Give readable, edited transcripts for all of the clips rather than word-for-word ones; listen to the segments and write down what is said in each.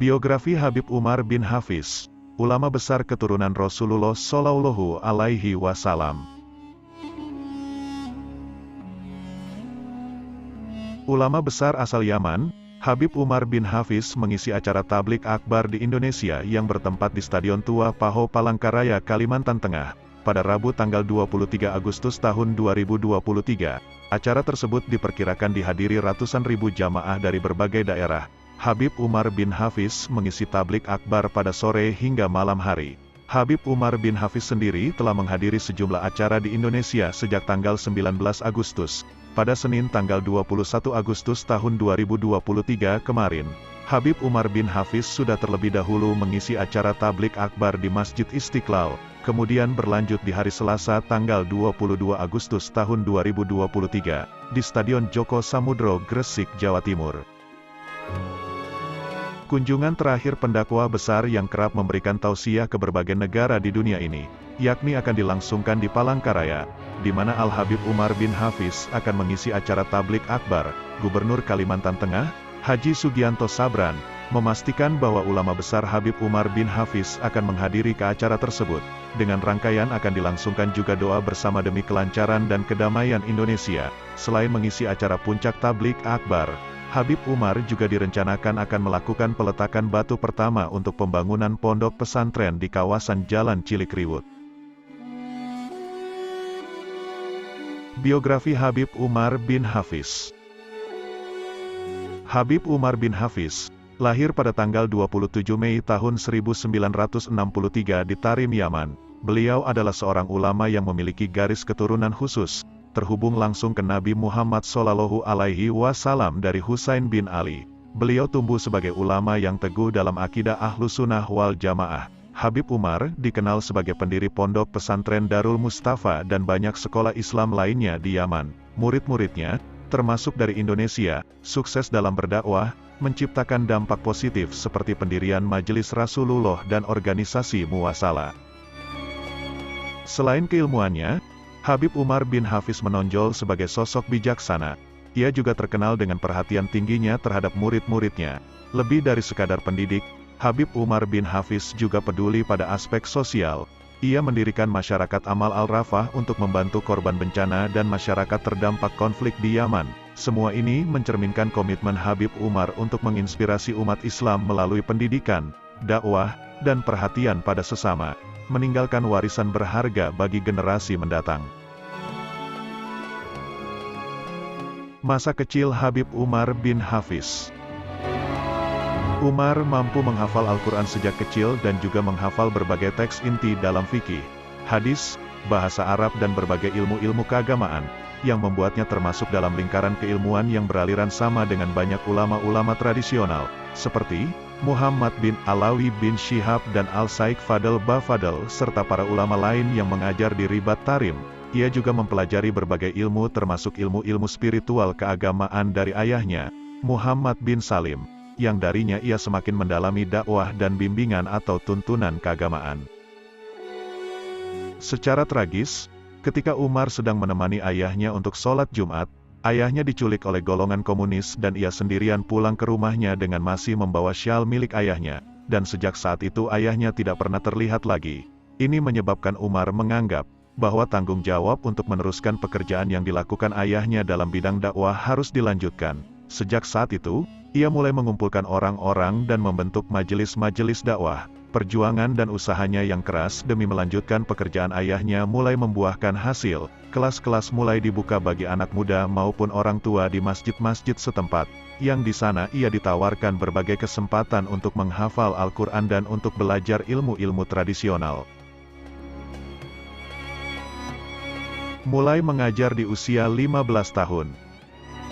Biografi Habib Umar bin Hafiz, ulama besar keturunan Rasulullah Shallallahu Alaihi Wasallam. Ulama besar asal Yaman, Habib Umar bin Hafiz mengisi acara tablik akbar di Indonesia yang bertempat di Stadion Tua Paho Palangkaraya, Kalimantan Tengah, pada Rabu tanggal 23 Agustus tahun 2023. Acara tersebut diperkirakan dihadiri ratusan ribu jamaah dari berbagai daerah. Habib Umar bin Hafiz mengisi tablik akbar pada sore hingga malam hari. Habib Umar bin Hafiz sendiri telah menghadiri sejumlah acara di Indonesia sejak tanggal 19 Agustus. Pada Senin tanggal 21 Agustus tahun 2023 kemarin, Habib Umar bin Hafiz sudah terlebih dahulu mengisi acara tablik akbar di Masjid Istiqlal, kemudian berlanjut di hari Selasa tanggal 22 Agustus tahun 2023, di Stadion Joko Samudro, Gresik, Jawa Timur. Kunjungan terakhir pendakwah besar yang kerap memberikan tausiah ke berbagai negara di dunia ini, yakni akan dilangsungkan di Palangkaraya, di mana Al-Habib Umar bin Hafiz akan mengisi acara tablik akbar. Gubernur Kalimantan Tengah, Haji Sugianto Sabran, memastikan bahwa ulama besar Habib Umar bin Hafiz akan menghadiri ke acara tersebut. Dengan rangkaian akan dilangsungkan juga doa bersama demi kelancaran dan kedamaian Indonesia. Selain mengisi acara puncak tablik akbar, Habib Umar juga direncanakan akan melakukan peletakan batu pertama untuk pembangunan pondok pesantren di kawasan Jalan Cilikriwut. Biografi Habib Umar bin Hafiz. Habib Umar bin Hafiz lahir pada tanggal 27 Mei tahun 1963 di Tarim, Yaman. Beliau adalah seorang ulama yang memiliki garis keturunan khusus, terhubung langsung ke Nabi Muhammad Shallallahu Alaihi Wasallam dari Husain bin Ali. Beliau tumbuh sebagai ulama yang teguh dalam akidah Ahlus Sunnah wal Jamaah. Habib Umar dikenal sebagai pendiri pondok pesantren Darul Mustafa dan banyak sekolah Islam lainnya di Yaman. Murid-muridnya, termasuk dari Indonesia, sukses dalam berdakwah, menciptakan dampak positif seperti pendirian Majelis Rasulullah dan organisasi Muwasalah. Selain keilmuannya, Habib Umar bin Hafiz menonjol sebagai sosok bijaksana. Ia juga terkenal dengan perhatian tingginya terhadap murid-muridnya. Lebih dari sekadar pendidik, Habib Umar bin Hafiz juga peduli pada aspek sosial. Ia mendirikan Masyarakat Amal Al-Rafah untuk membantu korban bencana dan masyarakat terdampak konflik di Yaman. Semua ini mencerminkan komitmen Habib Umar untuk menginspirasi umat Islam melalui pendidikan, dakwah, dan perhatian pada sesama, meninggalkan warisan berharga bagi generasi mendatang. Masa kecil Habib Umar bin Hafiz. Umar mampu menghafal Al-Quran sejak kecil dan juga menghafal berbagai teks inti dalam fikih, hadis, bahasa Arab dan berbagai ilmu-ilmu keagamaan, yang membuatnya termasuk dalam lingkaran keilmuan yang beraliran sama dengan banyak ulama-ulama tradisional, seperti Muhammad bin Alawi bin Syihab dan Al-Syaikh Fadl Bafadl serta para ulama lain yang mengajar di Ribat Tarim. Ia juga mempelajari berbagai ilmu termasuk ilmu-ilmu spiritual keagamaan dari ayahnya, Muhammad bin Salim, yang darinya ia semakin mendalami dakwah dan bimbingan atau tuntunan keagamaan. Secara tragis, ketika Umar sedang menemani ayahnya untuk sholat Jumat, ayahnya diculik oleh golongan komunis dan ia sendirian pulang ke rumahnya dengan masih membawa syal milik ayahnya, dan sejak saat itu ayahnya tidak pernah terlihat lagi. Ini menyebabkan Umar menganggap bahwa tanggung jawab untuk meneruskan pekerjaan yang dilakukan ayahnya dalam bidang dakwah harus dilanjutkan. Sejak saat itu, ia mulai mengumpulkan orang-orang dan membentuk majelis-majelis dakwah. Perjuangan dan usahanya yang keras demi melanjutkan pekerjaan ayahnya mulai membuahkan hasil. Kelas-kelas mulai dibuka bagi anak muda maupun orang tua di masjid-masjid setempat, yang di sana ia ditawarkan berbagai kesempatan untuk menghafal Al-Quran dan untuk belajar ilmu-ilmu tradisional. Mulai mengajar di usia 15 tahun.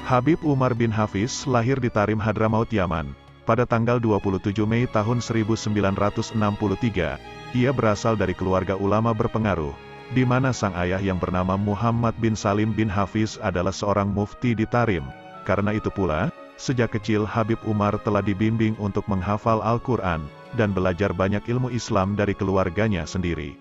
Habib Umar bin Hafiz lahir di Tarim, Hadramaut, Yaman, pada tanggal 27 Mei tahun 1963. Ia berasal dari keluarga ulama berpengaruh, di mana sang ayah yang bernama Muhammad bin Salim bin Hafiz adalah seorang mufti di Tarim. Karena itu pula, sejak kecil Habib Umar telah dibimbing untuk menghafal Al-Quran, dan belajar banyak ilmu Islam dari keluarganya sendiri.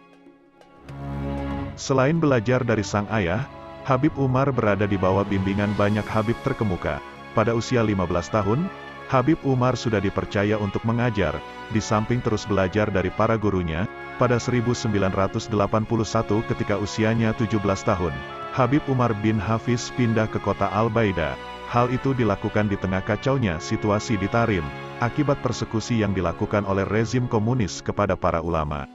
Selain belajar dari sang ayah, Habib Umar berada di bawah bimbingan banyak Habib terkemuka. Pada usia 15 tahun, Habib Umar sudah dipercaya untuk mengajar, di samping terus belajar dari para gurunya. Pada 1981 ketika usianya 17 tahun, Habib Umar bin Hafiz pindah ke kota Al-Baida. Hal itu dilakukan di tengah kacaunya situasi di Tarim, akibat persekusi yang dilakukan oleh rezim komunis kepada para ulama.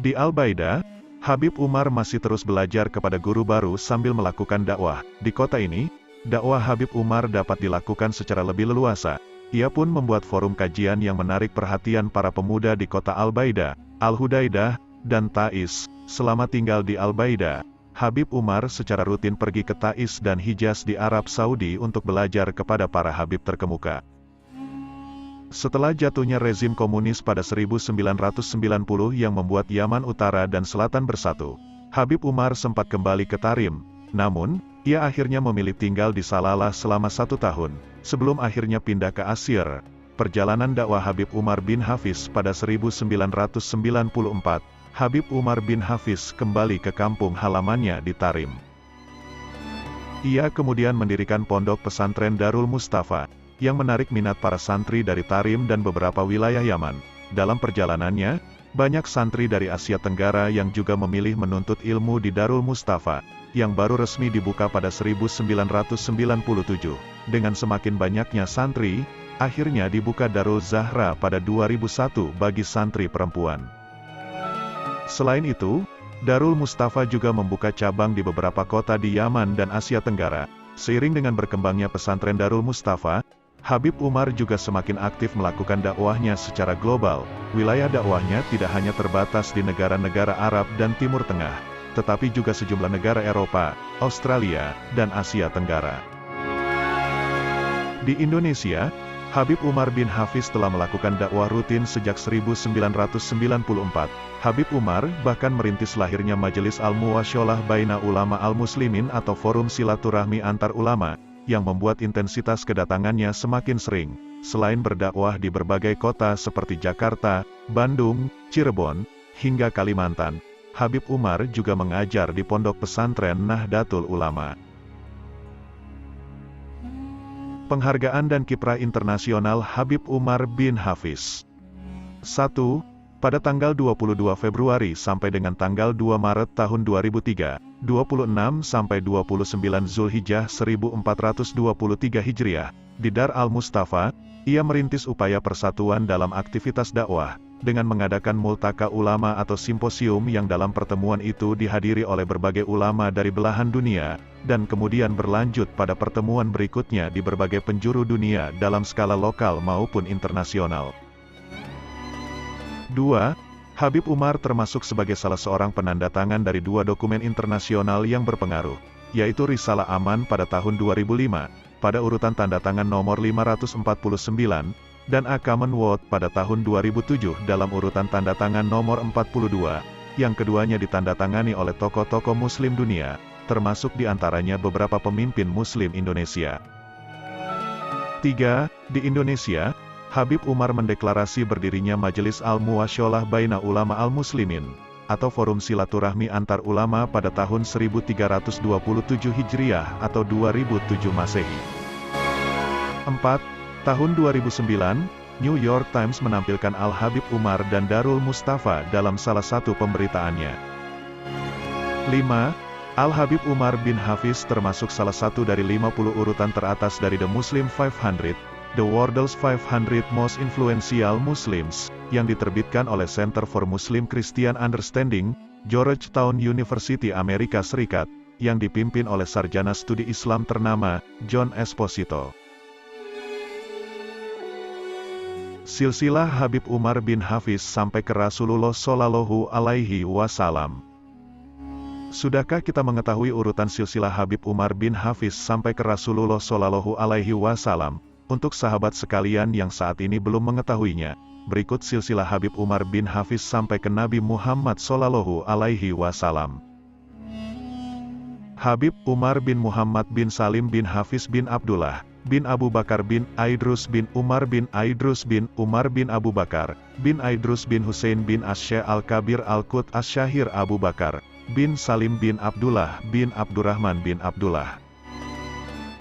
Di Al-Baida, Habib Umar masih terus belajar kepada guru baru sambil melakukan dakwah. Di kota ini, dakwah Habib Umar dapat dilakukan secara lebih leluasa. Ia pun membuat forum kajian yang menarik perhatian para pemuda di kota Al-Baida, Al-Hudaidah, dan Taiz. Selama tinggal di Al-Baida, Habib Umar secara rutin pergi ke Taiz dan Hijaz di Arab Saudi untuk belajar kepada para habib terkemuka. Setelah jatuhnya rezim komunis pada 1990 yang membuat Yaman Utara dan Selatan bersatu, Habib Umar sempat kembali ke Tarim. Namun, ia akhirnya memilih tinggal di Salalah selama 1 tahun, sebelum akhirnya pindah ke Asyir. Perjalanan dakwah Habib Umar bin Hafiz pada 1994, Habib Umar bin Hafiz kembali ke kampung halamannya di Tarim. Ia kemudian mendirikan pondok pesantren Darul Mustafa, yang menarik minat para santri dari Tarim dan beberapa wilayah Yaman. Dalam perjalanannya, banyak santri dari Asia Tenggara yang juga memilih menuntut ilmu di Darul Mustafa, yang baru resmi dibuka pada 1997. Dengan semakin banyaknya santri, akhirnya dibuka Darul Zahra pada 2001 bagi santri perempuan. Selain itu, Darul Mustafa juga membuka cabang di beberapa kota di Yaman dan Asia Tenggara. Seiring dengan berkembangnya pesantren Darul Mustafa, Habib Umar juga semakin aktif melakukan dakwahnya secara global. Wilayah dakwahnya tidak hanya terbatas di negara-negara Arab dan Timur Tengah, tetapi juga sejumlah negara Eropa, Australia, dan Asia Tenggara. Di Indonesia, Habib Umar bin Hafiz telah melakukan dakwah rutin sejak 1994. Habib Umar bahkan merintis lahirnya Majelis Al-Muwasyalah Baina Ulama Al-Muslimin atau Forum Silaturahmi Antar Ulama, yang membuat intensitas kedatangannya semakin sering. Selain berdakwah di berbagai kota seperti Jakarta, Bandung, Cirebon, hingga Kalimantan, Habib Umar juga mengajar di pondok pesantren Nahdlatul Ulama. Penghargaan dan kiprah internasional Habib Umar bin Hafiz. 1. Pada tanggal 22 Februari sampai dengan tanggal 2 Maret tahun 2003, 26 sampai 29 Zulhijjah 1423 Hijriah, di Dar Al-Mustafa, ia merintis upaya persatuan dalam aktivitas dakwah, dengan mengadakan multaka ulama atau simposium yang dalam pertemuan itu dihadiri oleh berbagai ulama dari belahan dunia, dan kemudian berlanjut pada pertemuan berikutnya di berbagai penjuru dunia dalam skala lokal maupun internasional. 2. Habib Umar termasuk sebagai salah seorang penandatangan dari 2 dokumen internasional yang berpengaruh, yaitu Risalah Aman pada tahun 2005, pada urutan tanda tangan nomor 549, dan A Commonwealth pada tahun 2007 dalam urutan tanda tangan nomor 42, yang keduanya ditandatangani oleh tokoh-tokoh Muslim dunia, termasuk diantaranya beberapa pemimpin Muslim Indonesia. 3. Di Indonesia, Habib Umar mendeklarasi berdirinya Majelis Al-Muwasyalah Baina Ulama Al-Muslimin, atau Forum Silaturahmi Antar Ulama pada tahun 1327 Hijriah atau 2007 Masehi. 4. Tahun 2009, New York Times menampilkan Al-Habib Umar dan Darul Mustafa dalam salah satu pemberitaannya. 5. Al-Habib Umar bin Hafiz termasuk salah satu dari 50 urutan teratas dari The Muslim 500, The World's 500 Most Influential Muslims, yang diterbitkan oleh Center for Muslim Christian Understanding, Georgetown University Amerika Serikat, yang dipimpin oleh sarjana studi Islam ternama, John Esposito. Silsilah Habib Umar bin Hafiz sampai ke Rasulullah Shallallahu Alaihi Wasallam. Sudahkah kita mengetahui urutan silsilah Habib Umar bin Hafiz sampai ke Rasulullah Shallallahu Alaihi Wasallam? Untuk sahabat sekalian yang saat ini belum mengetahuinya, berikut silsilah Habib Umar bin Hafiz sampai ke Nabi Muhammad Shallallahu Alaihi Wasallam. Habib Umar bin Muhammad bin Salim bin Hafiz bin Abdullah, bin Abu Bakar bin Aidrus bin Umar bin Aidrus bin Umar bin Abu Bakar, bin Aidrus bin Hussein bin Asy Al-Kabir Al-Qut Asy-Syahir Abu Bakar, bin Salim bin Abdullah bin Abdurrahman bin Abdullah.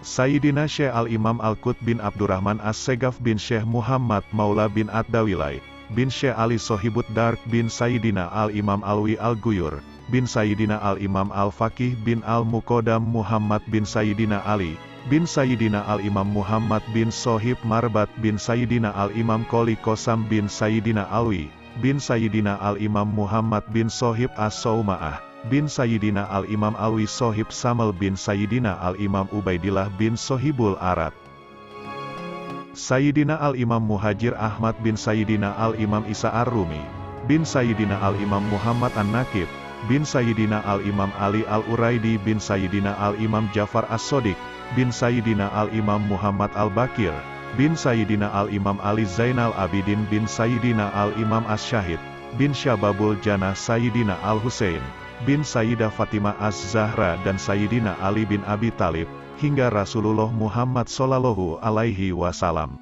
Sayyidina Syekh Al-Imam Al-Qut bin Abdurrahman As-Segaf bin Syekh Muhammad Maula bin Ad-Dawilai, bin Syekh Ali Sohibud Dark bin Sayyidina Al-Imam Alwi Al-Guyur, bin Sayyidina Al-Imam Al-Faqih bin Al-Muqaddam Muhammad bin Sayyidina Ali, bin Sayyidina Al-Imam Muhammad bin Sohib Marbat bin Sayyidina Al-Imam Qoli Qosam bin Sayyidina Alwi, bin Sayyidina Al-Imam Muhammad bin Sohib As-Sauma'ah, bin Sayyidina Al-Imam Alwi Sohib Samal bin Sayyidina Al-Imam Ubaidillah bin Sohibul Arad, Sayyidina Al-Imam Muhajir Ahmad bin Sayyidina Al-Imam Isa Ar-Rumi, bin Sayyidina Al-Imam Muhammad An-Nakib, bin Sayyidina Al-Imam Ali Al-Uraidi bin Sayyidina Al-Imam Jafar As-Sodiq, bin Sayyidina Al-Imam Muhammad Al-Bakir, bin Sayyidina Al-Imam Ali Zainal Abidin bin Sayyidina Al-Imam As-Syahid, bin Syababul Jannah Sayyidina Al-Husain, bin Sayyidah Fatimah Az-Zahra dan Sayyidina Ali bin Abi Talib, hingga Rasulullah Muhammad Sallallahu Alaihi Wasallam.